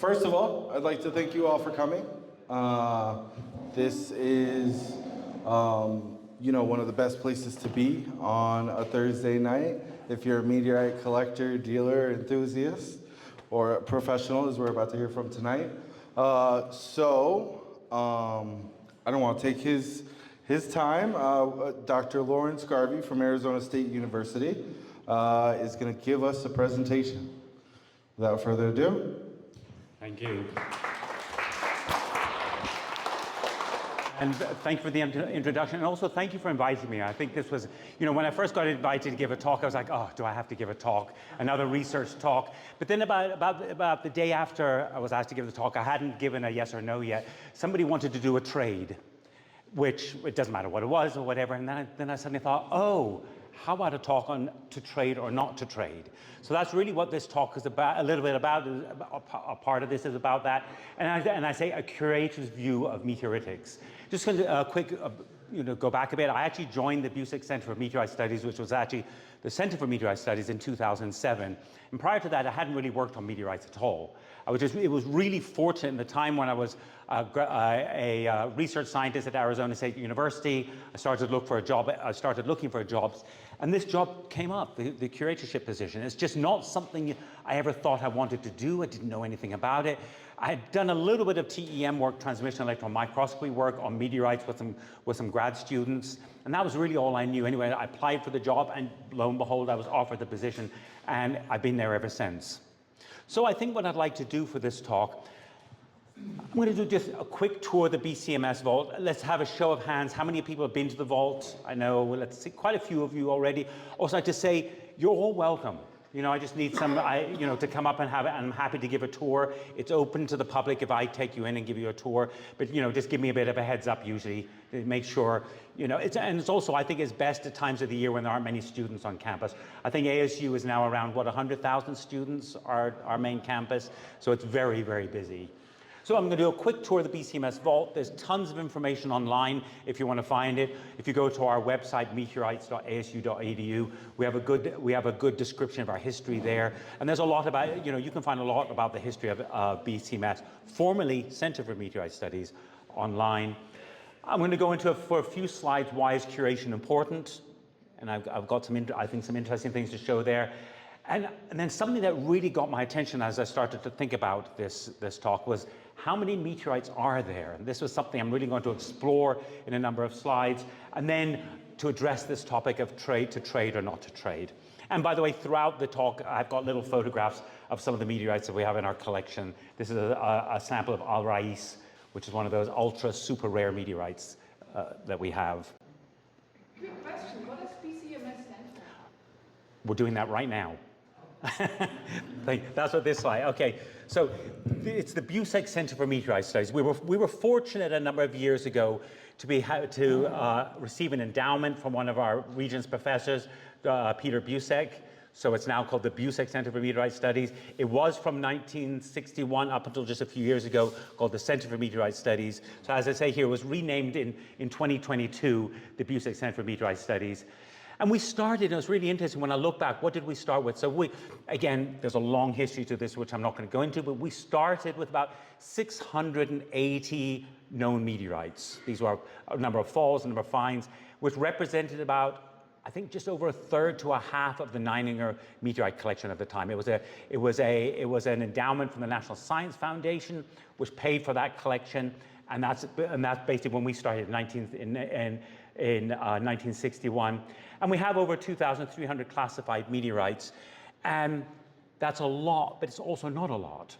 First of all, I'd like to thank you all for coming. This is, one of the best places to be on a Thursday night if you're a meteorite collector, dealer, enthusiast, or professional, as we're about to hear from tonight. I don't want to take his time. Dr. Laurence Garvie from Arizona State University is going to give us a presentation. Without further ado. Thank you. And thank you for the introduction, and also thank you for inviting me. I think this was, when I first got invited to give a talk, I was like, oh, do I have to give a talk? Another research talk. But then about the day after I was asked to give the talk, I hadn't given a yes or no yet. Somebody wanted to do a trade, which it doesn't matter what it was or whatever. And then I suddenly thought, oh, how about a talk on to trade or not to trade? So that's really what this talk is about, a little bit about. A part of this is about that. And I say a curator's view of meteoritics. Just going to quick, go back a bit. I actually joined the Buseck Center for Meteorite Studies, which was actually the Center for Meteorite Studies in 2007. And prior to that, I hadn't really worked on meteorites at all. It was really fortunate in the time when I was a research scientist at Arizona State University. I started looking for jobs, and this job came up, the curatorship position. It's just not something I ever thought I wanted to do. I didn't know anything about it. I had done a little bit of TEM work, transmission electron microscopy work on meteorites with some grad students, and that was really all I knew. Anyway, I applied for the job, and lo and behold, I was offered the position, and I've been there ever since. So I think what I'd like to do for this talk, I'm going to do just a quick tour of the BCMS vault. Let's have a show of hands. How many people have been to the vault? I know, let's see, quite a few of you already. Also, I'd just say, you're all welcome. I just need some, to come up and have it, and I'm happy to give a tour. It's open to the public if I take you in and give you a tour, but, just give me a bit of a heads up usually to make sure, it's also, I think it's best at times of the year when there aren't many students on campus. I think ASU is now around, 100,000 students, our main campus, so it's very, very busy. So I'm going to do a quick tour of the BCMS vault. There's tons of information online if you want to find it. If you go to our website, meteorites.asu.edu, we have a good description of our history there. And there's a lot about, you can find a lot about the history of BCMS, formerly Center for Meteorite Studies, online. I'm going to go into for a few slides, why is curation important? And I've got some interesting things to show there. And then something that really got my attention as I started to think about this talk was how many meteorites are there? And this was something I'm really going to explore in a number of slides, and then to address this topic of trade to trade or not to trade. And by the way, throughout the talk, I've got little photographs of some of the meteorites that we have in our collection. This is a sample of Al Rais, which is one of those ultra super rare meteorites that we have. Quick question, what does BCMS stand for? We're doing that right now. That's what this slide. Okay, so it's the Buseck Center for Meteorite Studies. We were fortunate a number of years ago to receive an endowment from one of our Regents professors, Peter Buseck. So it's now called the Buseck Center for Meteorite Studies. It was from 1961 up until just a few years ago called the Center for Meteorite Studies. So as I say here, it was renamed in 2022, the Buseck Center for Meteorite Studies. And we started, it was really interesting when I look back, what did we start with? So again, there's a long history to this, which I'm not going to go into, but we started with about 680 known meteorites. These were a number of falls, a number of finds, which represented about, I think, just over a third to a half of the Neininger meteorite collection at the time. It was an endowment from the National Science Foundation, which paid for that collection. And that's basically when we started in 1961. And we have over 2,300 classified meteorites. And that's a lot, but it's also not a lot.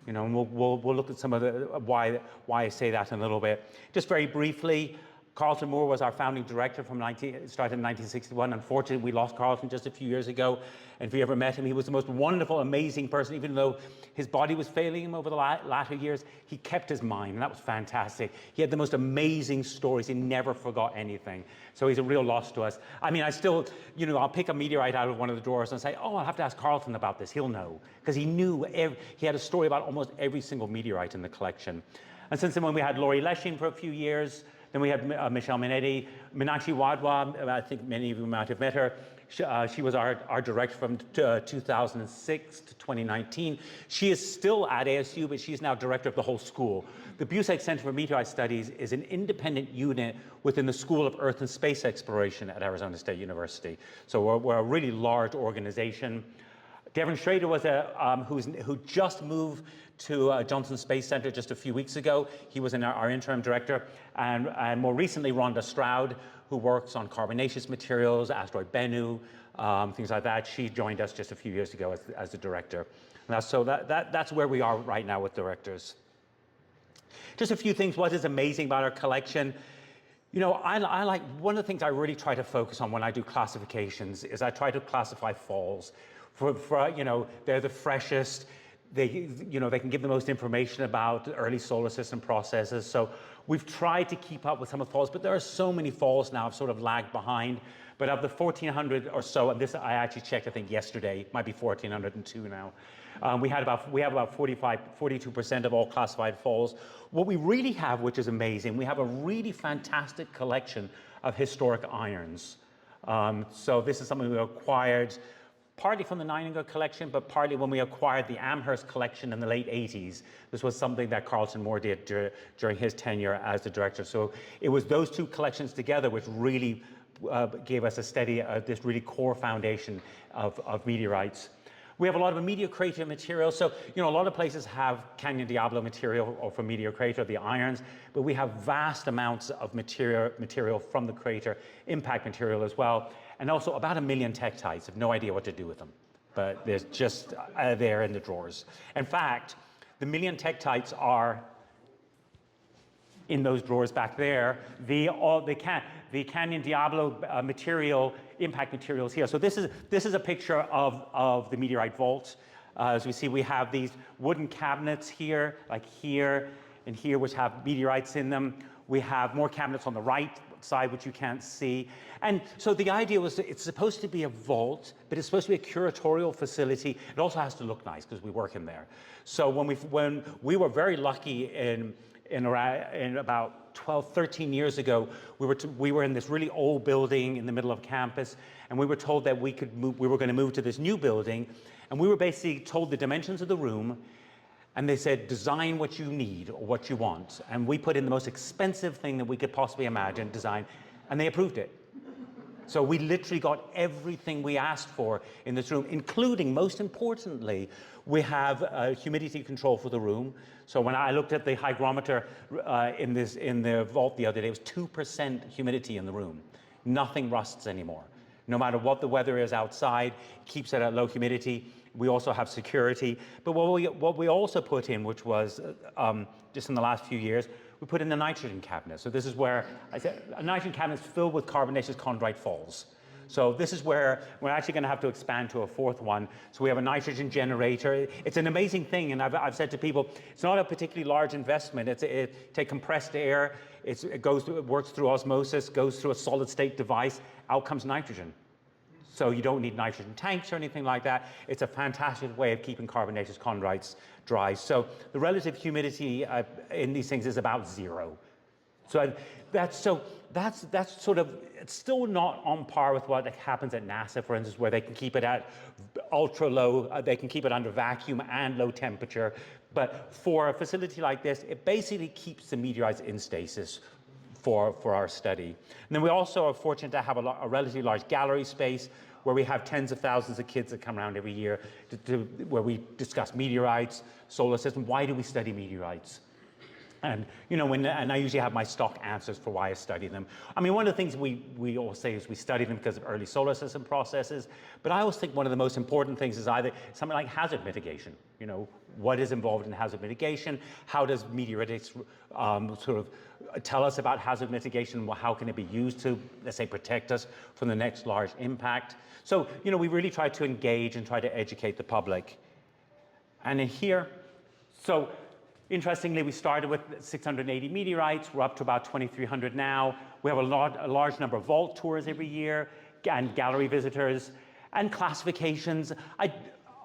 And we'll look at some of the why I say that in a little bit. Just very briefly, Carlton Moore was our founding director started in 1961. Unfortunately, we lost Carlton just a few years ago. And if you ever met him, he was the most wonderful, amazing person. Even though his body was failing him over the latter years, he kept his mind, and that was fantastic. He had the most amazing stories. He never forgot anything. So he's a real loss to us. I mean, I still, I'll pick a meteorite out of one of the drawers and say, oh, I'll have to ask Carlton about this. He'll know. Because he knew, he had a story about almost every single meteorite in the collection. And since then, when we had Laurie Leshing for a few years, then we had Michelle Minetti, Meenakshi Wadhwa. I think many of you might have met her. She was our director from 2006 to 2019. She is still at ASU, but she's now director of the whole school. The Buseck Center for Meteorite Studies is an independent unit within the School of Earth and Space Exploration at Arizona State University. So we're a really large organization. Devin Schrader was who just moved to Johnson Space Center just a few weeks ago. He was our interim director. And more recently, Rhonda Stroud, who works on carbonaceous materials, asteroid Bennu, things like that. She joined us just a few years ago as the director. And so that's where we are right now with directors. Just a few things. What is amazing about our collection? You know, I like, one of the things I really try to focus on when I do classifications is I try to classify falls. For you know, they're the freshest. They can give the most information about early solar system processes. So we've tried to keep up with some of the falls, but there are so many falls now have sort of lagged behind. But of the 1,400 or so, and this I actually checked, I think yesterday, it might be 1,402 now. We have about 42% of all classified falls. What we really have, which is amazing, we have a really fantastic collection of historic irons. So this is something we acquired partly from the Nininger collection, but partly when we acquired the Amherst collection in the late 80s. This was something that Carlton Moore did during his tenure as the director. So it was those two collections together which really gave us a steady, this really core foundation of meteorites. We have a lot of meteor crater material. So, you know, a lot of places have Canyon Diablo material or from meteor crater, the irons, but we have vast amounts of material from the crater, impact material as well. And also about 1 million tektites. I have no idea what to do with them, but they're just there in the drawers. In fact, the 1 million tektites are in those drawers back there. The Canyon Diablo material, impact materials here. So this is a picture of the meteorite vault. As we see, we have these wooden cabinets here, like here and here, which have meteorites in them. We have more cabinets on the right side, which you can't see. And so the idea was that it's supposed to be a vault, but it's supposed to be a curatorial facility. It also has to look nice because we work in there. So when we were very lucky in about 12, 13 years ago, we were in this really old building in the middle of campus, and we were told that we were going to move to this new building, and we were basically told the dimensions of the room, and they said, design what you need or what you want. And we put in the most expensive thing that we could possibly imagine, design, and they approved it. So we literally got everything we asked for in this room, including, most importantly, we have humidity control for the room. So when I looked at the hygrometer in the vault the other day, it was 2% humidity in the room. Nothing rusts anymore. No matter what the weather is outside, it keeps it at low humidity. We also have security. But what we also put in, which was just in the last few years, we put in the nitrogen cabinet. So this is where I said a nitrogen cabinet is filled with carbonaceous chondrite falls. So this is where we're actually going to have to expand to a fourth one. So we have a nitrogen generator. It's an amazing thing, and I've said to people, it's not a particularly large investment. Take compressed air, it works through osmosis, goes through a solid state device, out comes nitrogen. So you don't need nitrogen tanks or anything like that. It's a fantastic way of keeping carbonaceous chondrites dry. So the relative humidity in these things is about 0. So that's sort of, it's still not on par with what happens at NASA, for instance, where they can keep it at ultra low, they can keep it under vacuum and low temperature. But for a facility like this, it basically keeps the meteorites in stasis for our study. And then we also are fortunate to have a relatively large gallery space where we have tens of thousands of kids that come around every year where we discuss meteorites, solar system. Why do we study meteorites? And you know, and I usually have my stock answers for why I study them. I mean, one of the things we all say is we study them because of early solar system processes, but I always think one of the most important things is either something like hazard mitigation. You know, what is involved in hazard mitigation? How does meteoritics sort of tell us about hazard mitigation? How can it be used to, let's say, protect us from the next large impact? So, you know, we really try to engage and try to educate the public. And in here, so interestingly, we started with 680 meteorites. We're up to about 2,300 now. We have a large number of vault tours every year and gallery visitors and classifications.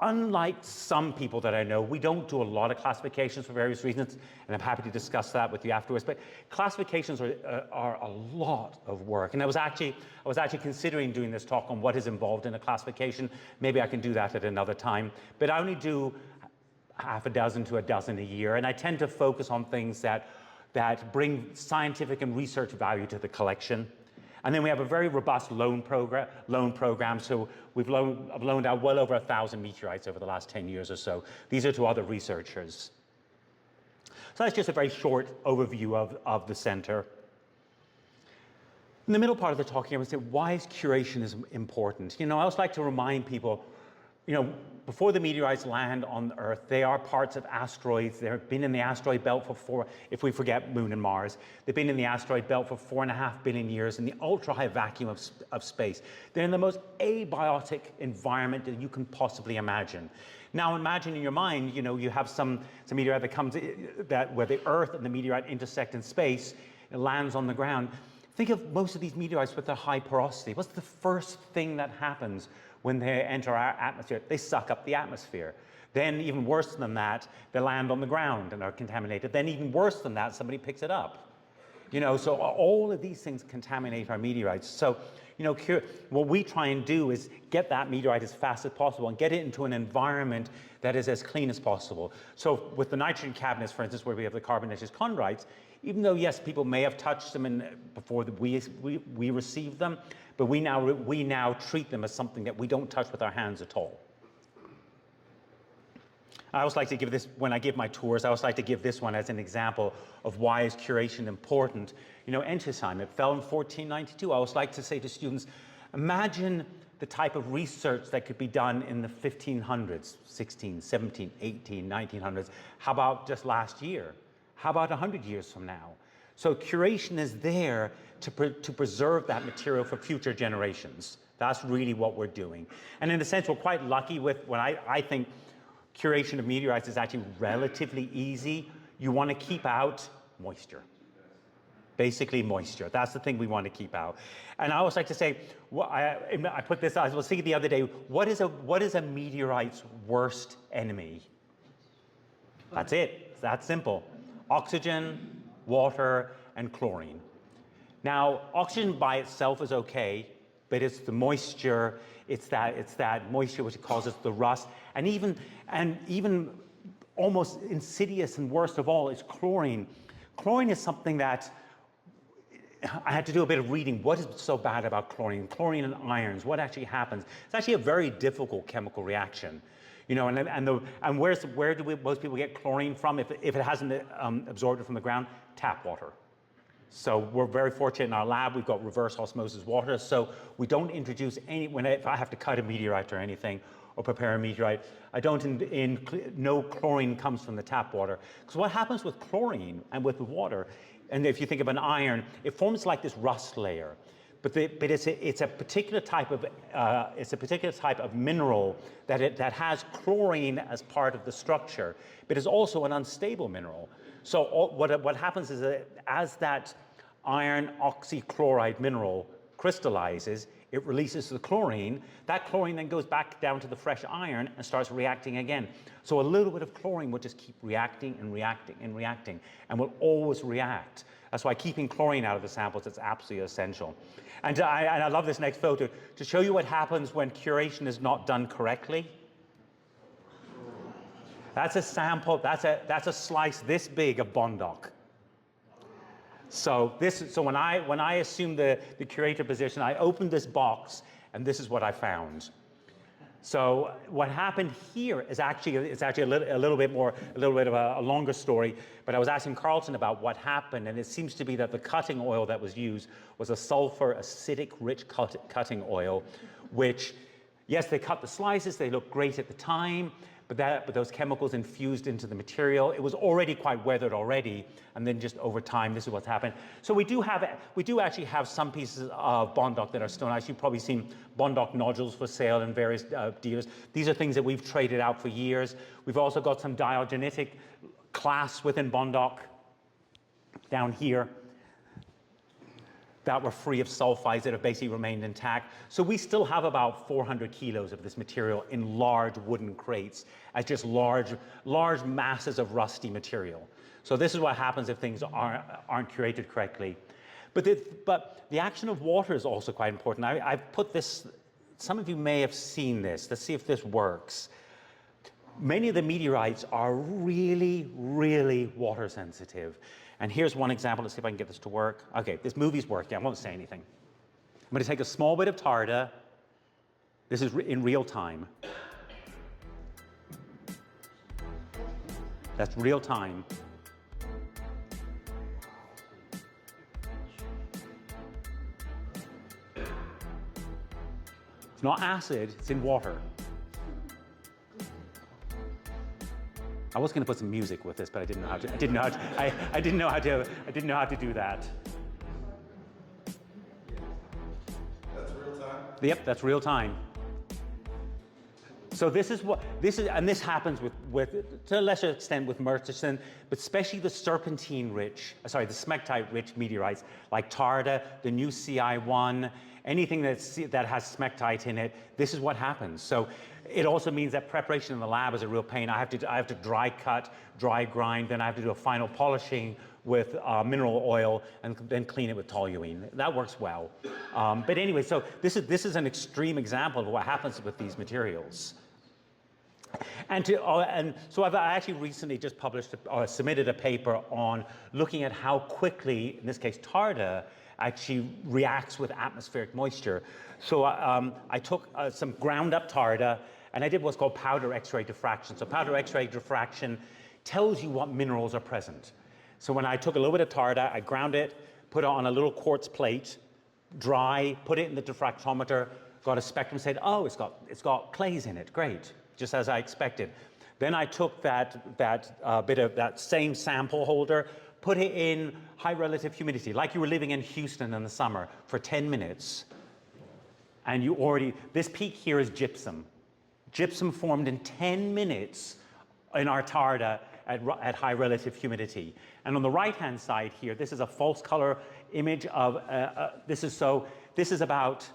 unlike some people that I know, we don't do a lot of classifications for various reasons, and I'm happy to discuss that with you afterwards, but classifications are a lot of work. And I was actually considering doing this talk on what is involved in a classification. Maybe I can do that at another time, but I only do half a dozen to a dozen a year, and I tend to focus on things that bring scientific and research value to the collection. And then we have a very robust loan program. So I've loaned out well over 1,000 meteorites over the last 10 years or so. These are to other researchers. So that's just a very short overview of the center. In the middle part of the talk here, I would say, why is curation is important? You know, I always like to remind people, you know, before the meteorites land on Earth, they are parts of asteroids. They've been in the asteroid belt for if we forget Moon and Mars, they've been in the asteroid belt for 4.5 billion years in the ultra-high vacuum of space. They're in the most abiotic environment that you can possibly imagine. Now imagine in your mind, you know, you have some meteorite that comes, where the Earth and the meteorite intersect in space, it lands on the ground. Think of most of these meteorites with their high porosity. What's the first thing that happens when they enter our atmosphere? They suck up the atmosphere. Then even worse than that, they land on the ground and are contaminated. Then even worse than that, somebody picks it up. You know, so all of these things contaminate our meteorites. So, you know, what we try and do is get that meteorite as fast as possible and get it into an environment that is as clean as possible. So with the nitrogen cabinets, for instance, where we have the carbonaceous chondrites, even though, yes, people may have touched them before we received them, but we now treat them as something that we don't touch with our hands at all. I always like to give this, when I give my tours, I always like to give this one as an example of why is curation important. You know, Entissime, it fell in 1492. I always like to say to students, imagine the type of research that could be done in the 1500s, 16, 17, 18, 1900s. How about just last year? How about 100 years from now? So curation is there to preserve that material for future generations. That's really what we're doing. And in a sense, we're quite lucky with what I think curation of meteorites is actually relatively easy. You want to keep out moisture. Basically moisture. That's the thing we want to keep out. And I always like to say, well, I put this, I was thinking the other day, what is a meteorite's worst enemy? That's it. It's that simple. Oxygen, water, and chlorine. Now, oxygen by itself is okay, but it's the moisture, it's that moisture which causes the rust, and even almost insidious and worst of all is chlorine. Chlorine is something that I had to do a bit of reading. What is so bad about chlorine? Chlorine and irons, what actually happens? It's actually a very difficult chemical reaction. You know, and where do most people get chlorine from if it hasn't absorbed it from the ground? Tap water. So we're very fortunate in our lab. We've got reverse osmosis water, so we don't introduce if I have to cut a meteorite or anything or prepare a meteorite, no chlorine comes from the tap water. Because what happens with chlorine and with water, and if you think of an iron, it forms like this rust layer. But it's a particular type of mineral that has chlorine as part of the structure, but is also an unstable mineral. So what happens is that as that iron oxychloride mineral crystallizes, it releases the chlorine. That chlorine then goes back down to the fresh iron and starts reacting again. So a little bit of chlorine will just keep reacting and reacting and reacting, and will always react. That's why keeping chlorine out of the samples is absolutely essential. And I love this next photo to show you what happens when curation is not done correctly. That's a sample, that's a slice this big of Bondoc. So when I assumed the curator position, I opened this box and this is what I found. So what happened here is actually a little bit of a longer story, but I was asking Carlton about what happened, and it seems to be that the cutting oil that was used was a sulfur acidic rich cutting oil, which, yes, they cut the slices, they looked great at the time, but those chemicals infused into the material. It was already quite weathered already, and then just over time, this is what's happened. So we do actually have some pieces of Bondoc that are still nice. You've probably seen Bondoc nodules for sale in various dealers. These are things that we've traded out for years. We've also got some diagenetic class within Bondoc down here. that were free of sulfides that have basically remained intact. So we still have about 400 kilos of this material in large wooden crates as just large masses of rusty material. So this is what happens if things aren't curated correctly. But the action of water is also quite important. I've put this, some of you may have seen this. Let's see if this works. Many of the meteorites are really, really water sensitive. And here's one example. Let's see if I can get this to work. Okay, this movie's working. I won't say anything. I'm going to take a small bit of tarda. This is in real time. That's real time. It's not acid, it's in water. I was going to put some music with this, but I didn't know how to. I didn't know how to do that. That's real time? Yep, that's real time. So this is, and this happens with to a lesser extent with Murchison, but especially the serpentine-rich, the smectite-rich meteorites like Tarda, the new CI1, anything that has smectite in it. This is what happens. So it also means that preparation in the lab is a real pain. I have to dry cut, dry grind, then I have to do a final polishing with mineral oil, and then clean it with toluene. That works well. But anyway, so this is an extreme example of what happens with these materials. And so I actually recently just submitted a paper on looking at how quickly, in this case, Tarda, actually reacts with atmospheric moisture. So I took some ground up Tarda, and I did what's called powder X-ray diffraction. So powder X-ray diffraction tells you what minerals are present. So when I took a little bit of Tarda, I ground it, put it on a little quartz plate, dry, put it in the diffractometer, got a spectrum, said, oh, it's got clays in it, great, just as I expected. Then I took that bit of that same sample holder, put it in high relative humidity, like you were living in Houston in the summer, for 10 minutes. And this peak here is gypsum. Gypsum formed in 10 minutes in our Tarda at high relative humidity. And on the right-hand side here, this is a false color image of, this is about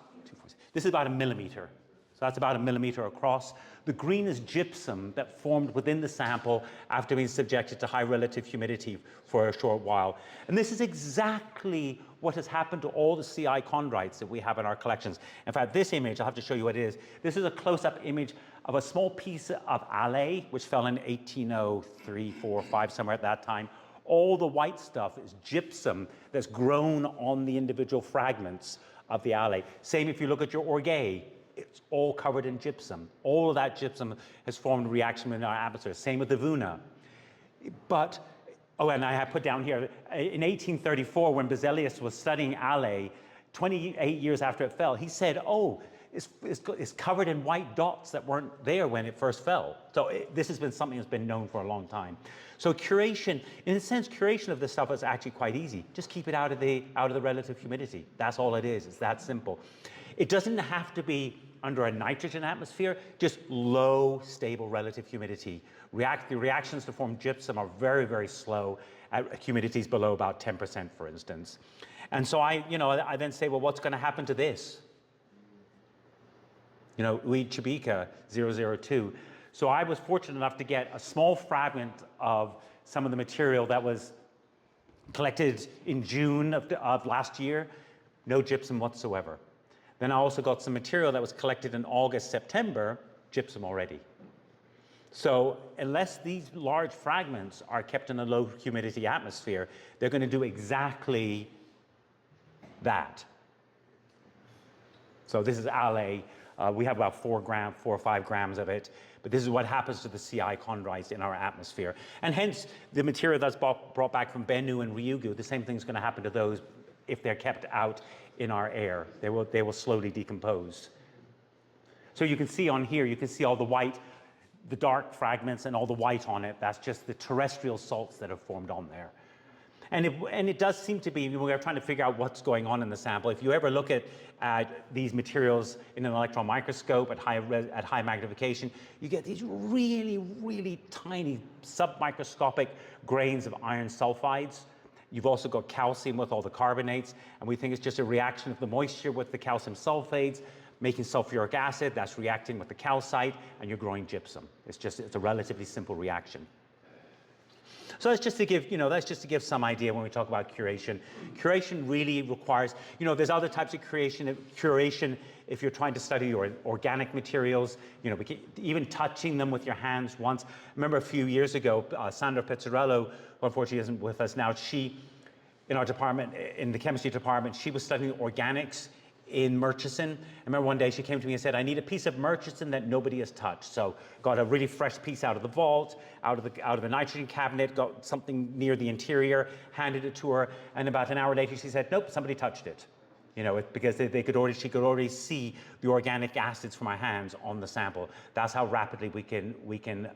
a millimeter. So that's about a millimeter across. The green is gypsum that formed within the sample after being subjected to high relative humidity for a short while. And this is exactly what has happened to all the CI chondrites that we have in our collections. In fact, this image, I'll have to show you what it is. This is a close-up image of a small piece of alloy, which fell in 1803, 4, 5, somewhere at that time. All the white stuff is gypsum that's grown on the individual fragments of the alloy. Same if you look at your orgay. It's all covered in gypsum. All of that gypsum has formed a reaction in our atmosphere. Same with the Vuna. But, and I have put down here, in 1834, when Berzelius was studying alloy, 28 years after it fell, he said, it's covered in white dots that weren't there when it first fell. So this has been something that's been known for a long time. So curation, in a sense, curation of this stuff is actually quite easy. Just keep it out of the relative humidity. That's all it is. It's that simple. It doesn't have to be under a nitrogen atmosphere, just low, stable relative humidity. The reactions to form gypsum are very, very slow at humidities below about 10%, for instance. And so I then say, well, what's going to happen to this? Uid Chibika 002. So I was fortunate enough to get a small fragment of some of the material that was collected in June of last year, no gypsum whatsoever. Then I also got some material that was collected in August, September, gypsum already. So unless these large fragments are kept in a low humidity atmosphere, they're going to do exactly that. So this is alloy. We have about 4 or 5 grams of it, but this is what happens to the CI chondrites in our atmosphere. And hence, the material that's brought back from Bennu and Ryugu, the same thing's going to happen to those if they're kept out in our air. They will slowly decompose. So you can see on here, you can see all the white, the dark fragments and all the white on it. That's just the terrestrial salts that have formed on there. And it does seem to be, we're trying to figure out what's going on in the sample. If you ever look at these materials in an electron microscope at high magnification, you get these really, really tiny submicroscopic grains of iron sulfides. You've also got calcium with all the carbonates, and we think it's just a reaction of the moisture with the calcium sulfates, making sulfuric acid, that's reacting with the calcite, and you're growing gypsum. It's a relatively simple reaction. So that's just to give, that's just to give some idea when we talk about curation. Curation really requires, there's other types of curation if you're trying to study your organic materials, even touching them with your hands once. I remember a few years ago, Sandra Pizzarello, who unfortunately isn't with us now, she, in our department, in the chemistry department, she was studying organics in Murchison. I remember one day she came to me and said, I need a piece of Murchison that nobody has touched. So got a really fresh piece out of the vault, out of the nitrogen cabinet, got something near the interior, handed it to her, and about an hour later she said, nope, somebody touched it. Because she could already see the organic acids from my hands on the sample. That's how rapidly we can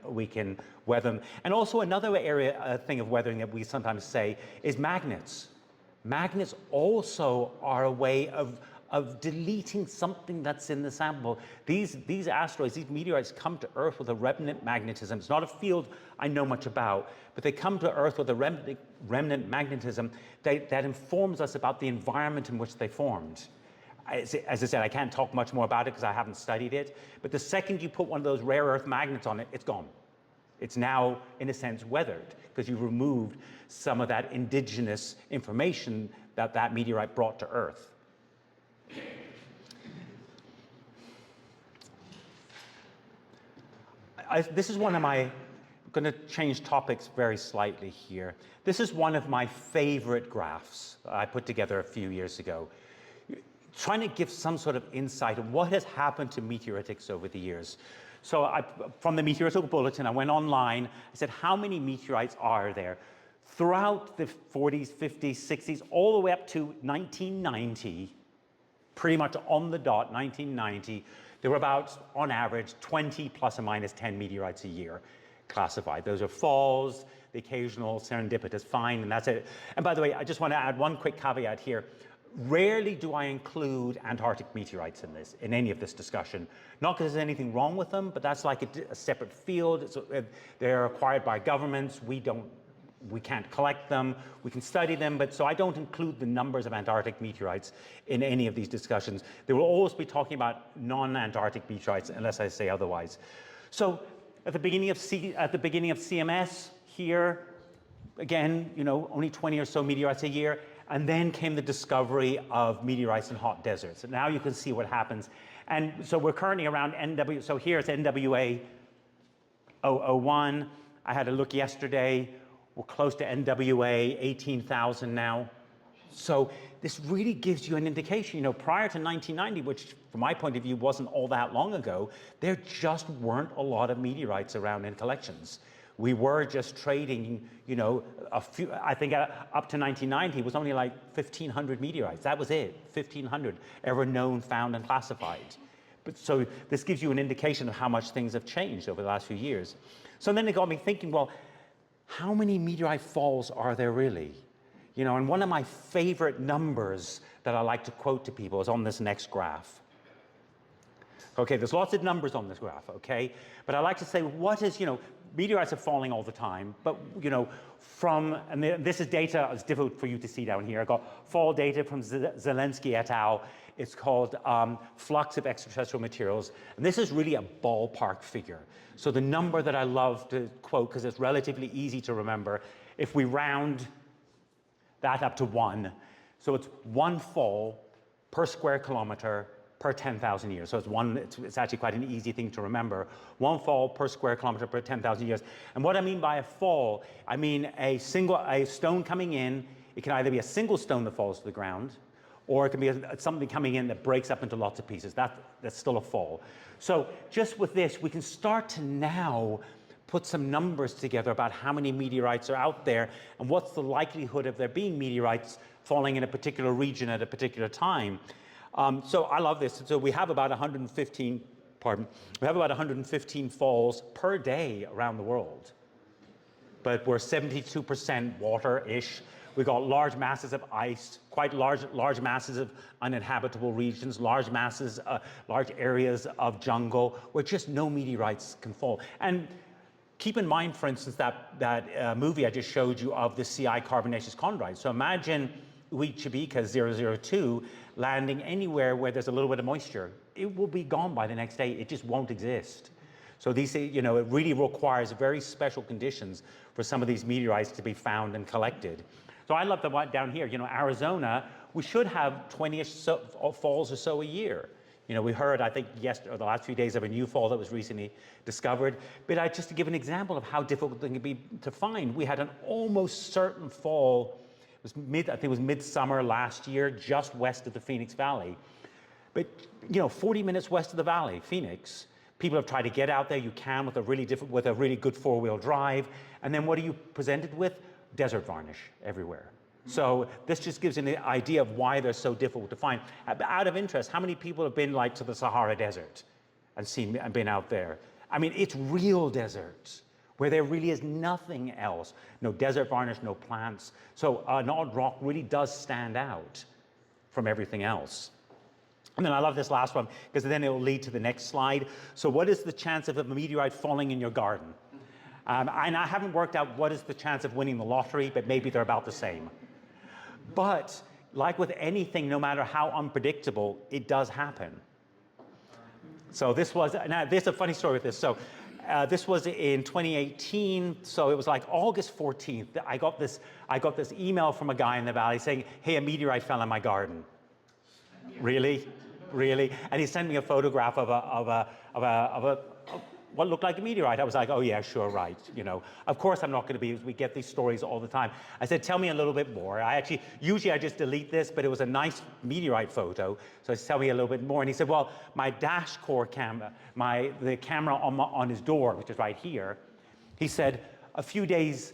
weather them. And also another thing of weathering that we sometimes say is magnets. Magnets also are a way of deleting something that's in the sample. These asteroids, these meteorites come to Earth with a remnant magnetism. It's not a field I know much about, but they come to Earth with a remnant magnetism that informs us about the environment in which they formed. As I said, I can't talk much more about it because I haven't studied it, but the second you put one of those rare earth magnets on it, it's gone. It's now, in a sense, weathered because you've removed some of that indigenous information that meteorite brought to Earth. This is one of my, I'm going to change topics very slightly here. This is one of my favorite graphs I put together a few years ago, trying to give some sort of insight of what has happened to meteoritics over the years. So from the Meteoritical Bulletin, I went online, I said, how many meteorites are there? Throughout the 40s, 50s, 60s, all the way up to 1990, pretty much on the dot, 1990, there were about, on average, 20 plus or minus 10 meteorites a year classified. Those are falls, the occasional serendipitous find, and that's it. And by the way, I just want to add one quick caveat here. Rarely do I include Antarctic meteorites in any of this discussion. Not because there's anything wrong with them, but that's like a separate field. They're acquired by governments. We can't collect them, we can study them, but so I don't include the numbers of Antarctic meteorites in any of these discussions. They will always be talking about non-Antarctic meteorites unless I say otherwise. So at the beginning of CMS here, again, only 20 or so meteorites a year, and then came the discovery of meteorites in hot deserts. And now you can see what happens. And so we're currently around so here's NWA 001. I had a look yesterday. We're close to NWA 18,000 now. So this really gives you an indication. Prior to 1990, which from my point of view wasn't all that long ago, there just weren't a lot of meteorites around in collections. We were just trading, a few, I think up to 1990 was only like 1,500 meteorites. That was it, 1,500 ever known, found, and classified. But so this gives you an indication of how much things have changed over the last few years. So then it got me thinking, well, how many meteorite falls are there really? And one of my favorite numbers that I like to quote to people is on this next graph. Okay, there's lots of numbers on this graph, okay? But I like to say, what is, meteorites are falling all the time, but, and this is data, it's difficult for you to see down here. I got fall data from Zelensky et al. It's called flux of extraterrestrial materials. And this is really a ballpark figure. So the number that I love to quote, because it's relatively easy to remember, if we round that up to 1, so it's 1 fall per square kilometer per 10,000 years. So it's actually quite an easy thing to remember. 1 fall per square kilometer per 10,000 years. And what I mean by a fall, I mean a stone coming in. It can either be a single stone that falls to the ground, or it can be something coming in that breaks up into lots of pieces. That's still a fall. So just with this, we can start to now put some numbers together about how many meteorites are out there and what's the likelihood of there being meteorites falling in a particular region at a particular time. So I love this. So we have about 115 falls per day around the world. But we're 72% water-ish. We've got large masses of ice, quite large masses of uninhabitable regions, large areas of jungle where just no meteorites can fall. And keep in mind, for instance, that movie I just showed you of the CI carbonaceous chondrites. So imagine Chibika 002 landing anywhere where there's a little bit of moisture. It will be gone by the next day. It just won't exist. So these, you know, it really requires very special conditions for some of these meteorites to be found and collected. So I love the one down here, you know, Arizona, we should have 20-ish falls or so a year. You know, we heard, I think, yesterday or the last few days of a new fall that was recently discovered. But just to give an example of how difficult it can be to find, we had an almost certain fall. It was I think it was midsummer last year, just west of the Phoenix Valley. But, you know, 40 minutes west of the valley, Phoenix, people have tried to get out there. You can with a really good four-wheel drive. And then what are you presented with? Desert varnish everywhere. So this just gives you an idea of why they're so difficult to find. Out of interest, how many people have been like to the Sahara Desert and been out there? I mean, it's real desert where there really is nothing else. No desert varnish, no plants. So an odd rock really does stand out from everything else. And then I love this last one because then it will lead to the next slide. So what is the chance of a meteorite falling in your garden? And I haven't worked out what is the chance of winning the lottery, but maybe they're about the same. But like with anything, no matter how unpredictable, it does happen. So this was, now there's a funny story with this. So this was in 2018. So it was like August 14th. I got this email from a guy in the valley saying, hey, a meteorite fell in my garden. Really? Really? And he sent me a photograph of what looked like a meteorite. I was like, oh yeah, sure, right. You know, of course I'm not going to be, we get these stories all the time. I said, tell me a little bit more. Usually I just delete this, but it was a nice meteorite photo. So he said, tell me a little bit more. And he said, well, my dash core camera, the camera on his door, which is right here, he said, a few days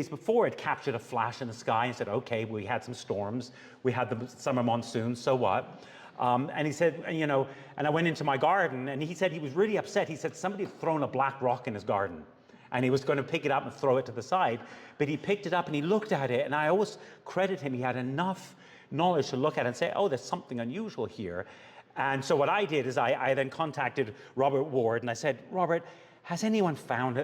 before it captured a flash in the sky and said, okay, we had some storms. We had the summer monsoon, so what? And he said, you know, and I went into my garden and he said he was really upset. He said somebody had thrown a black rock in his garden and he was going to pick it up and throw it to the side. But he picked it up and he looked at it, and I always credit him. He had enough knowledge to look at it and say, oh, there's something unusual here. And so what I did is I then contacted Robert Ward and I said, Robert, has anyone found,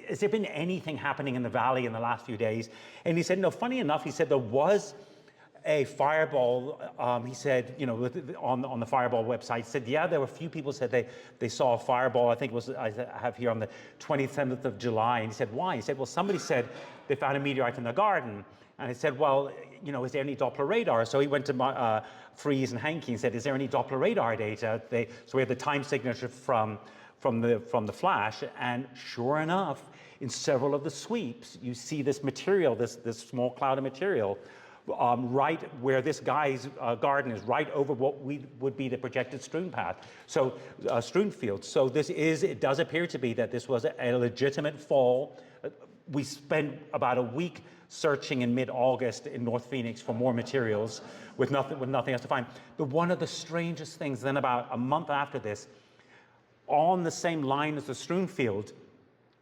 has there been anything happening in the valley in the last few days? And he said, no, funny enough, he said there was a fireball. He said, you know, on the fireball website, he said, yeah, there were a few people said they saw a fireball. I think it was, I have here on the 27th of July. And he said, why? He said, well, somebody said they found a meteorite in their garden. And I said, well, you know, is there any Doppler radar? So he went to Fries and Hankey and said, is there any Doppler radar data? So we had the time signature from the flash, and sure enough, in several of the sweeps, you see this material, this small cloud of material, right where this guy's garden is, right over what would be the projected strewn path, so strewn field. So it does appear to be that this was a legitimate fall. We spent about a week searching in mid-August in North Phoenix for more materials with nothing else to find. But one of the strangest things, then about a month after this, on the same line as the strewn field,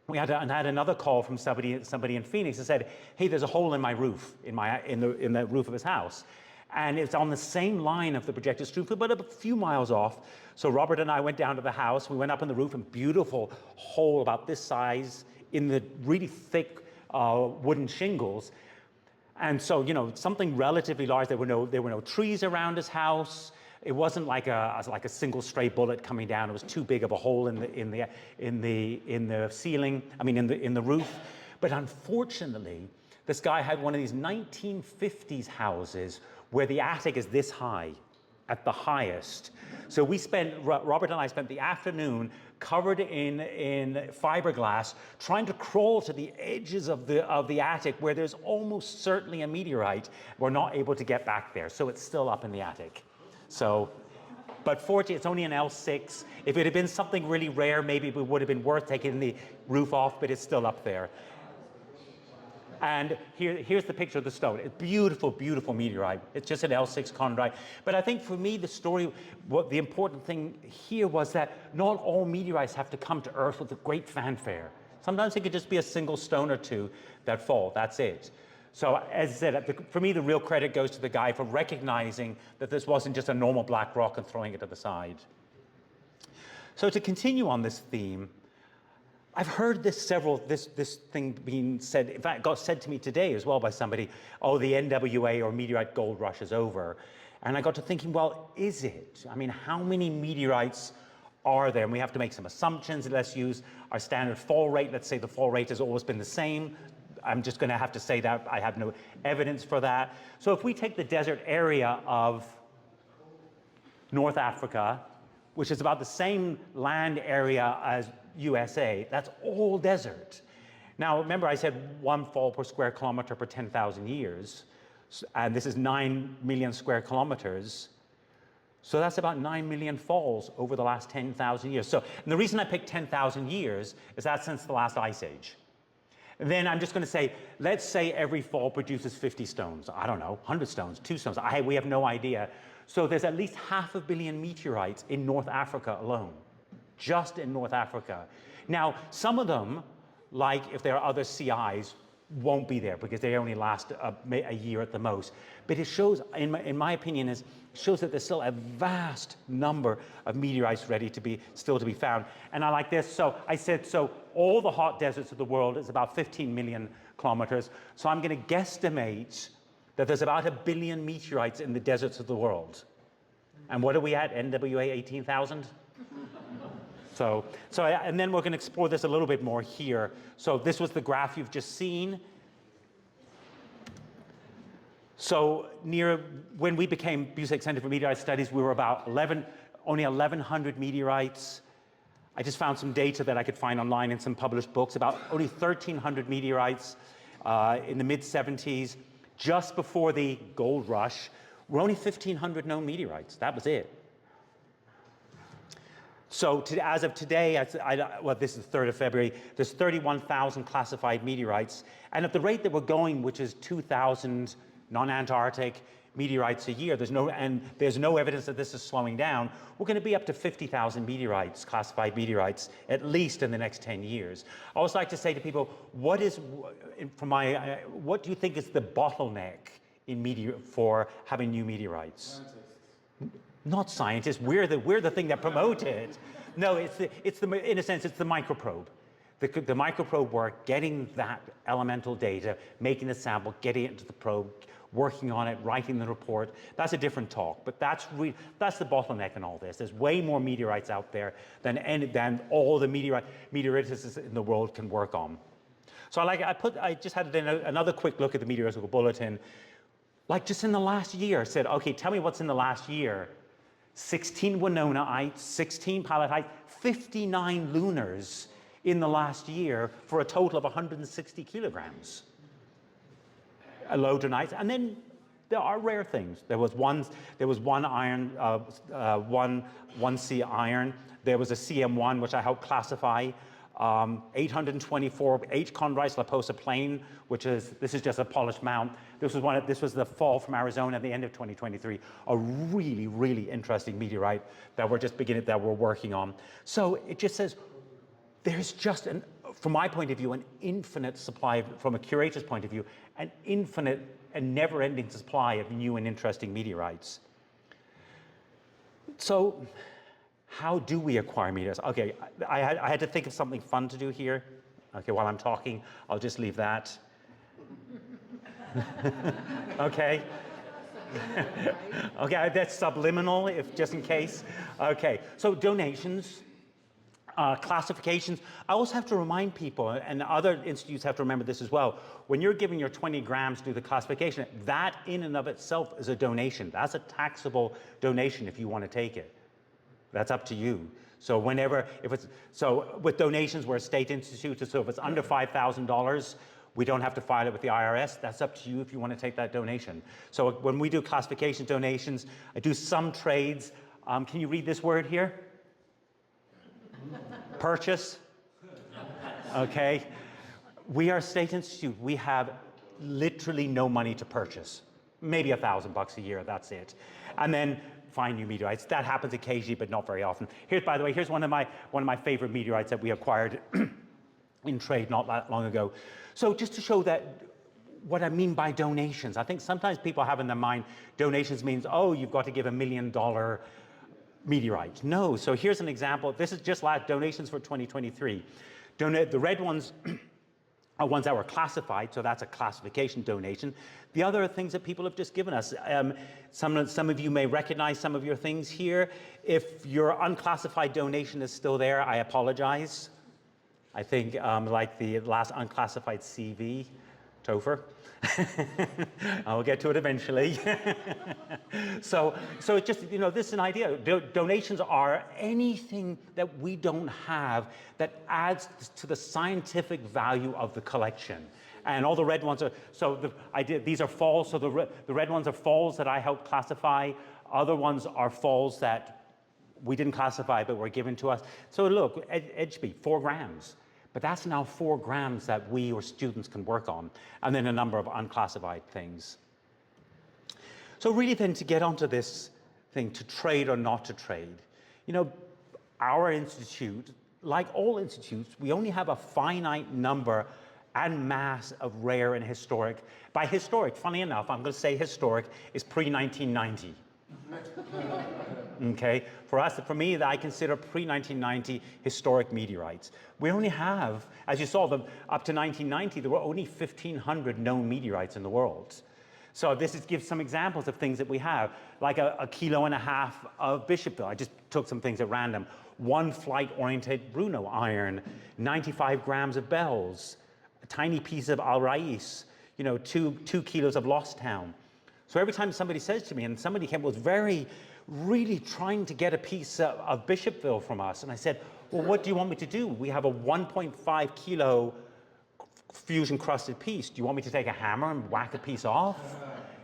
we had another call from somebody in Phoenix that said, hey, there's a hole in my roof, in the roof of his house. And it's on the same line of the projected strewn field, but a few miles off. So Robert and I went down to the house. We went up on the roof, and beautiful hole about this size in the really thick wooden shingles. And so, you know, something relatively large. There were no trees around his house. It wasn't like a single stray bullet coming down. It was too big of a hole in the ceiling. I mean, in the roof. But unfortunately, this guy had one of these 1950s houses where the attic is this high, at the highest. So Robert and I spent the afternoon covered in fiberglass, trying to crawl to the edges of the attic where there's almost certainly a meteorite. We're not able to get back there, so it's still up in the attic. So, but fortunately, it's only an L6. If it had been something really rare, maybe it would have been worth taking the roof off, but it's still up there. And here's the picture of the stone. It's beautiful, beautiful meteorite. It's just an L6 chondrite. But I think for me, the story, the important thing here was that not all meteorites have to come to Earth with a great fanfare. Sometimes it could just be a single stone or two that fall. That's it. So as I said, for me, the real credit goes to the guy for recognizing that this wasn't just a normal black rock and throwing it to the side. So to continue on this theme, I've heard this this thing being said, in fact, got said to me today as well by somebody, oh, the NWA or meteorite gold rush is over. And I got to thinking, well, is it? I mean, how many meteorites are there? And we have to make some assumptions. Let's use our standard fall rate. Let's say the fall rate has always been the same. I'm just going to have to say that I have no evidence for that. So if we take the desert area of North Africa, which is about the same land area as USA, that's all desert. Now, remember I said 1 fall per square kilometer per 10,000 years, and this is 9 million square kilometers. So that's about 9 million falls over the last 10,000 years. So, and the reason I picked 10,000 years is that since the last ice age. And then I'm just going to say, let's say every fall produces 50 stones. I don't know, 100 stones, 2 stones. We have no idea. So there's at least 500 million meteorites in North Africa alone, just in North Africa. Now, some of them, like if there are other CIs, won't be there because they only last a year at the most. But it shows, in my opinion, shows that there's still a vast number of meteorites ready to be, still to be found. And I like this, so I said, so all the hot deserts of the world is about 15 million kilometers. So I'm going to guesstimate that there's about 1 billion meteorites in the deserts of the world. And what are we at, NWA 18,000? And then we're going to explore this a little bit more here. So this was the graph you've just seen. So when we became Buseck Center for Meteorite Studies, we were about only 1,100 meteorites. I just found some data that I could find online in some published books, about only 1,300 meteorites in the mid-70s. Just before the gold rush, we're only 1,500 known meteorites. That was it. So as of today, well, this is the 3rd of February, there's 31,000 classified meteorites. And at the rate that we're going, which is 2,000 non-Antarctic meteorites a year, there's no evidence that this is slowing down, we're going to be up to 50,000 meteorites, classified meteorites, at least in the next 10 years. I always like to say to people, what do you think is the bottleneck for having new meteorites? Not scientists. We're the thing that promote it. No, in a sense, it's the microprobe. The microprobe work, getting that elemental data, making the sample, getting it into the probe, working on it, writing the report. That's a different talk, but that's the bottleneck in all this. There's way more meteorites out there than all the meteoritics in the world can work on. So I just had another quick look at the meteorological bulletin. Like just in the last year, I said, okay, tell me what's in the last year. 16 Winonaites, 16 Palatites, 59 lunars in the last year for a total of 160 kilograms. Alodonites, and then there are rare things. There was one iron, 1C iron. There was a CM1, which I helped classify. 824 H chondrites, Laposa plain, this is just a polished mount. This was the fall from Arizona at the end of 2023. A really, really interesting meteorite that we're working on. So it just says there's just from my point of view, an infinite supply, from a curator's point of view, an infinite and never-ending supply of new and interesting meteorites. So how do we acquire meteorites? Okay, I had to think of something fun to do here. Okay, while I'm talking, I'll just leave that. Okay. Okay, that's subliminal, just in case. Okay, so donations. Classifications. I also have to remind people, and other institutes have to remember this as well, when you're giving your 20 grams to do the classification, that in and of itself is a donation. That's a taxable donation if you want to take it. That's up to you. So with donations, we're a state institute, so if it's under $5,000, we don't have to file it with the IRS. That's up to you if you want to take that donation. So when we do classification donations, I do some trades. Can you read this word here? Purchase. Okay. We are a state institute. We have literally no money to purchase. Maybe $1,000 a year, that's it. And then find new meteorites. That happens occasionally, but not very often. By the way, here's one of my favorite meteorites that we acquired in trade not that long ago. So just to show that what I mean by donations, I think sometimes people have in their mind donations means, oh, you've got to give $1 million meteorite. No, so here's an example. This is just donations for 2023. The red ones are ones that were classified, so that's a classification donation. The other things that people have just given us, some of you may recognize some of your things here. If your unclassified donation is still there, I apologize. I think like the last unclassified CV, Topher. I will get to it eventually. so it's just, this is an idea. Donations are anything that we don't have that adds to the scientific value of the collection. And all the red ones are, these are falls, so the red ones are falls that I helped classify. Other ones are falls that we didn't classify but were given to us. So look, Edgeby, 4 grams. But that's now 4 grams that we or students can work on, and then a number of unclassified things. So really then to get onto this thing, to trade or not to trade, our institute, like all institutes, we only have a finite number and mass of rare and historic. By historic, funny enough, I'm going to say historic is pre-1990. Okay, for me, I consider pre-1990 historic meteorites. We only have, as you saw, up to 1990, there were only 1,500 known meteorites in the world. So this gives some examples of things that we have, like a 1.5 kilos of Bishopville. I just took some things at random. 1 flight-oriented Bruno iron, 95 grams of Bells, a tiny piece of Al Rais, 2 kilos of Lost Town. So every time somebody says to me, and somebody was really trying to get a piece of Bishopville from us, and I said, well, what do you want me to do? We have a 1.5 kilo fusion crusted piece. Do you want me to take a hammer and whack a piece off?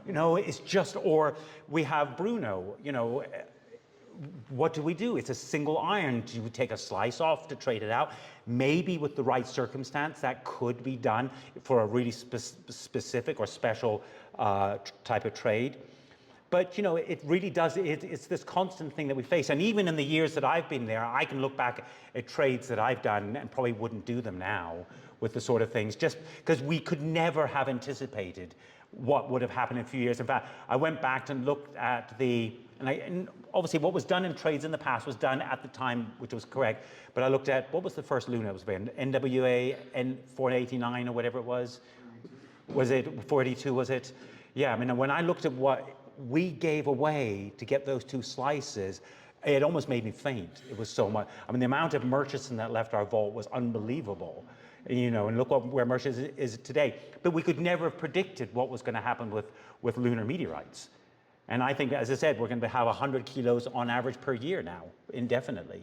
It's just, or we have Bruno, what do we do? It's a single iron. Do we take a slice off to trade it out? Maybe with the right circumstance, that could be done for a really specific or special type of trade. But, it really does, it's this constant thing that we face. And even in the years that I've been there, I can look back at trades that I've done and probably wouldn't do them now with the sort of things, just because we could never have anticipated what would have happened in a few years. In fact, I went back and looked at and obviously what was done in trades in the past was done at the time, which was correct. But I looked at, what was the first Luna that was made? NWA N489 or whatever it was? Was it 482, was it? Yeah, when I looked at what we gave away to get those 2 slices, it almost made me faint. It was so much. The amount of Murchison that left our vault was unbelievable. And look where Murchison is today. But we could never have predicted what was going to happen with lunar meteorites. And I think, as I said, we're going to have 100 kilos on average per year now, indefinitely.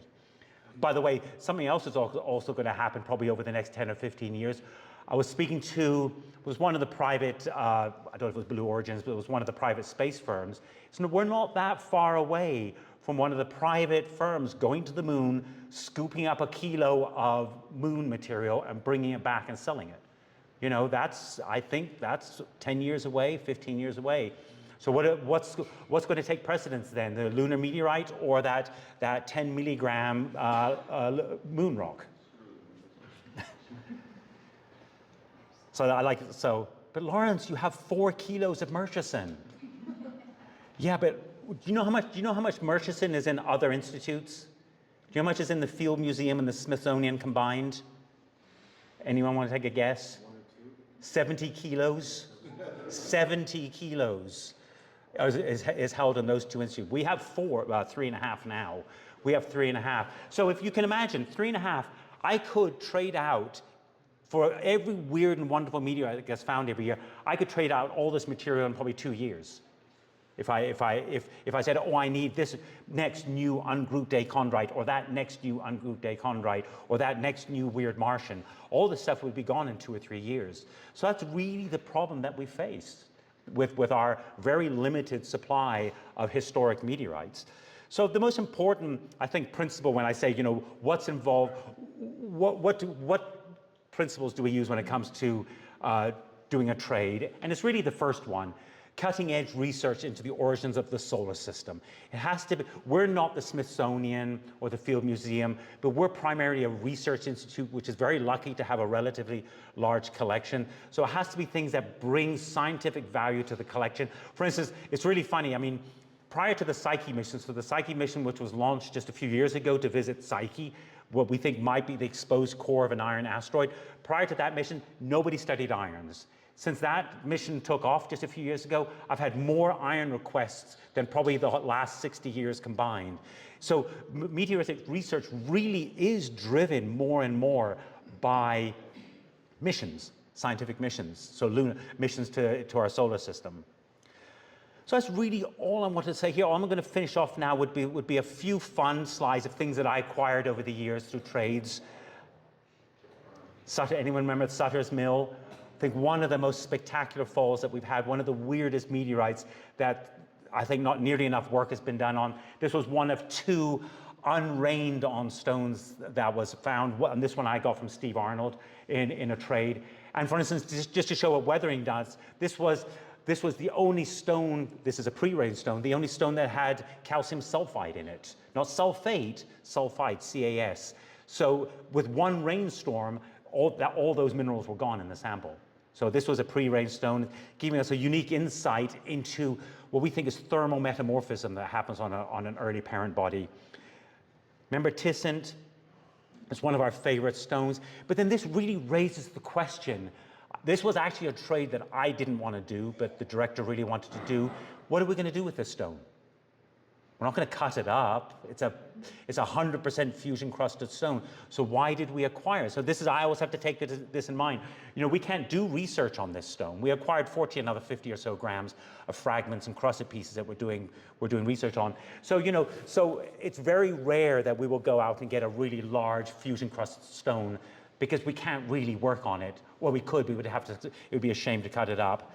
By the way, something else is also going to happen probably over the next 10 or 15 years. I was speaking to, was one of the private, I don't know if it was Blue Origins, but it was one of the private space firms. So we're not that far away from one of the private firms going to the moon, scooping up 1 kilo of moon material and bringing it back and selling it. I think that's 10 years away, 15 years away. So what's going to take precedence then, the lunar meteorite or that 10 milligram moon rock? But Laurence, you have 4 kilos of Murchison. Yeah, but do you know how much Murchison is in other institutes? Do you know how much is in the Field Museum and the Smithsonian combined? Anyone want to take a guess? 70 kilos. 70 kilos is held in those 2 institutes. We have 4, about 3.5 now. We have 3.5. So if you can imagine, 3.5, I could trade out for every weird and wonderful meteorite that gets found every year. I could trade out all this material in probably 2 years. If I said, oh, I need this next new ungrouped day chondrite, or that next new ungrouped day chondrite, or that next new weird Martian, all this stuff would be gone in 2 or 3 years. So that's really the problem that we face with our very limited supply of historic meteorites. So the most important, I think, principle when I say, what's involved, what principles do we use when it comes to doing a trade? And it's really the first one. Cutting-edge research into the origins of the solar system. It has to be, we're not the Smithsonian or the Field Museum, but we're primarily a research institute, which is very lucky to have a relatively large collection. So it has to be things that bring scientific value to the collection. For instance, it's really funny, prior to the Psyche mission, so the Psyche mission, which was launched just a few years ago to visit Psyche, what we think might be the exposed core of an iron asteroid. Prior to that mission, nobody studied irons. Since that mission took off just a few years ago, I've had more iron requests than probably the last 60 years combined. So meteoritic research really is driven more and more by missions, scientific missions, so lunar missions to our solar system. So that's really all I wanted to say here. All I'm going to finish off now would be a few fun slides of things that I acquired over the years through trades. Sutter, anyone remember Sutter's Mill? I think one of the most spectacular falls that we've had, one of the weirdest meteorites that I think not nearly enough work has been done on. This was one of two unrained on stones that was found, and this one I got from Steve Arnold in a trade. And for instance, just to show what weathering does, this was the only stone, this is a pre-rain stone, the only stone that had calcium sulfide in it. Not sulfate, sulfide, CAS. So with one rainstorm, all those minerals were gone in the sample. So this was a pre-rain stone, giving us a unique insight into what we think is thermal metamorphism that happens on an early parent body. Remember Tissant? It's one of our favorite stones. But then this really raises the question. This was actually a trade that I didn't want to do, but the director really wanted to do. What are we going to do with this stone? We're not going to cut it up. It's a 100% fusion crusted stone. So why did we acquire it? So I always have to take this in mind. You know, we can't do research on this stone. We acquired 50 or so grams of fragments and crusted pieces that we're doing research on. So, you know, so it's very rare that we will go out and get a really large fusion crusted stone because we can't really work on it. Well, we could, it would be a shame to cut it up.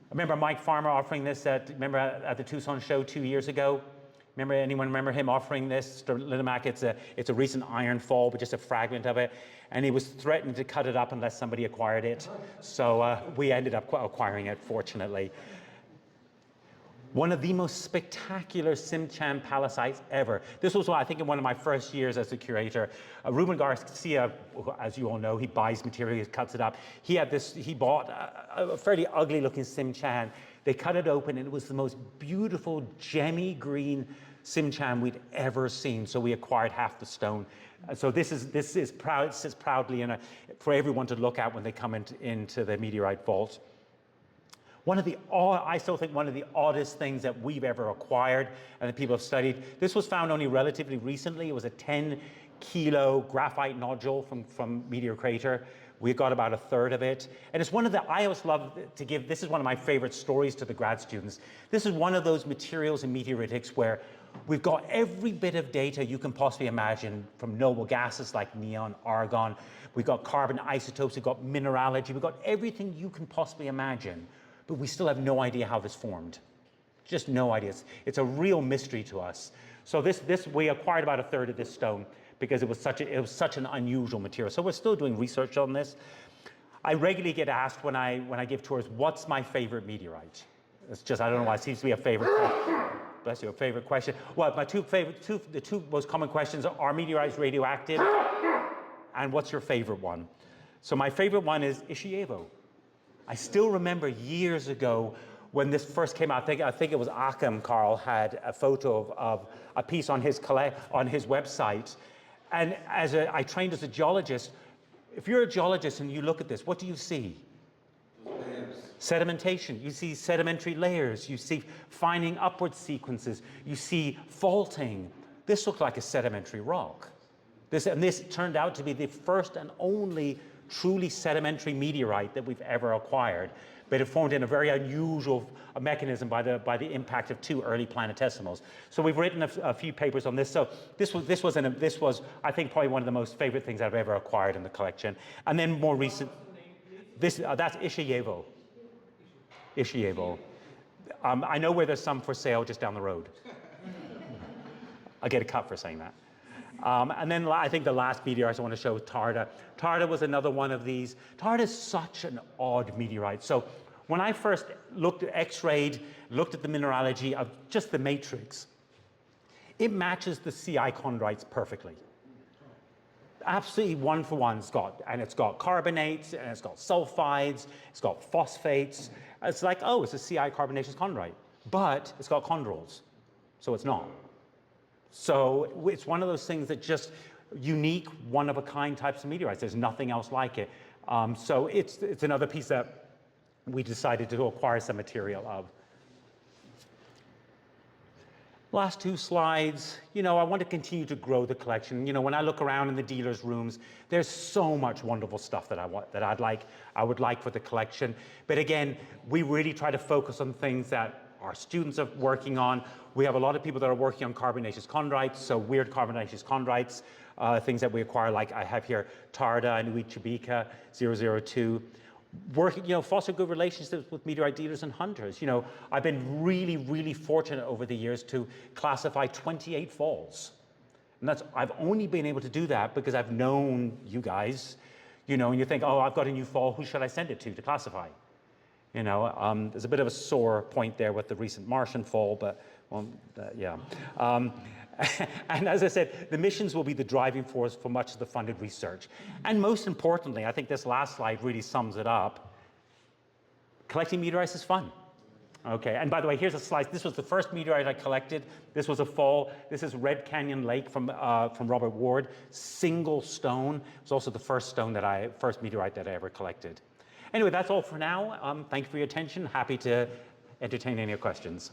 I remember Mike Farmer offering this at the Tucson show 2 years ago. Anyone remember him offering this to Limac? It's a recent iron fall, but just a fragment of it. And he was threatening to cut it up unless somebody acquired it. So we ended up acquiring it, fortunately. One of the most spectacular Simchan pallasites ever. This was, I think, in one of my first years as a curator. Ruben Garcia, as you all know, he buys material, he cuts it up. He bought a fairly ugly looking Simchan. They cut it open and it was the most beautiful gemmy green Simchan we'd ever seen. So we acquired half the stone. So this is proud, it sits proudly for everyone to look at when they come into the meteorite vault. I still think one of the oddest things that we've ever acquired and that people have studied, this was found only relatively recently. It was a 10-kilo graphite nodule from Meteor Crater. We got about a third of it. And it's I always love to give, this is one of my favorite stories to the grad students. This is one of those materials in meteoritics where we've got every bit of data you can possibly imagine from noble gases like neon, argon. We've got carbon isotopes, we've got mineralogy, we've got everything you can possibly imagine. But we still have no idea how this formed. Just no idea. It's a real mystery to us. So we acquired about a third of this stone because it was such an unusual material. So we're still doing research on this. I regularly get asked when I give tours, what's my favorite meteorite? It's just, I don't know why, it seems to be a favorite question. Bless you, a favorite question. Well, the two most common questions are meteorites radioactive? And what's your favorite one? So my favorite one is Ishievo. I still remember years ago when this first came out, I think it was Achim, Carl, had a photo of a piece on his website. And I trained as a geologist. If you're a geologist and you look at this, what do you see? Layers. Sedimentation. You see sedimentary layers. You see fining upward sequences. You see faulting. This looked like a sedimentary rock. This turned out to be the first and only truly sedimentary meteorite that we've ever acquired, but it formed in a very unusual mechanism by the impact of two early planetesimals. So we've written a few papers on this. So this was I think probably one of the most favorite things I've ever acquired in the collection. And then more recent, that's Ishievo. Ishievo. I know where there's some for sale just down the road. I'll get a cut for saying that. And then I think the last meteorite I want to show is Tarda. Tarda was another one of these. Tarda is such an odd meteorite. So when I first looked at X-rayed, looked at the mineralogy of just the matrix, it matches the CI chondrites perfectly. Absolutely one for one. It's got carbonates, and it's got sulfides, it's got phosphates. It's like, oh, it's a CI carbonaceous chondrite, but it's got chondrules, so it's not. So it's one of those things that just, unique, one-of-a-kind types of meteorites. There's nothing else like it. So it's another piece that we decided to acquire some material of. Last two slides, I want to continue to grow the collection. When I look around in the dealers' rooms, there's so much wonderful stuff that I would like for the collection. But again, we really try to focus on things that our students are working on. We have a lot of people that are working on carbonaceous chondrites, so weird carbonaceous chondrites, things that we acquire, like I have here Tarda and Uitchibika 002. Working, foster good relationships with meteorite dealers and hunters. I've been really, really fortunate over the years to classify 28 falls. And I've only been able to do that because I've known you guys, and you think, oh, I've got a new fall, who should I send it to classify? There's a bit of a sore point there with the recent Martian fall, but yeah. And as I said, the missions will be the driving force for much of the funded research. And most importantly, I think this last slide really sums it up, collecting meteorites is fun. Okay, and by the way, here's a slide. This was the first meteorite I collected. This was a fall. This is Red Canyon Lake from Robert Ward, single stone. It was also the first meteorite that I ever collected. Anyway, that's all for now. Thank you for your attention. Happy to entertain any questions.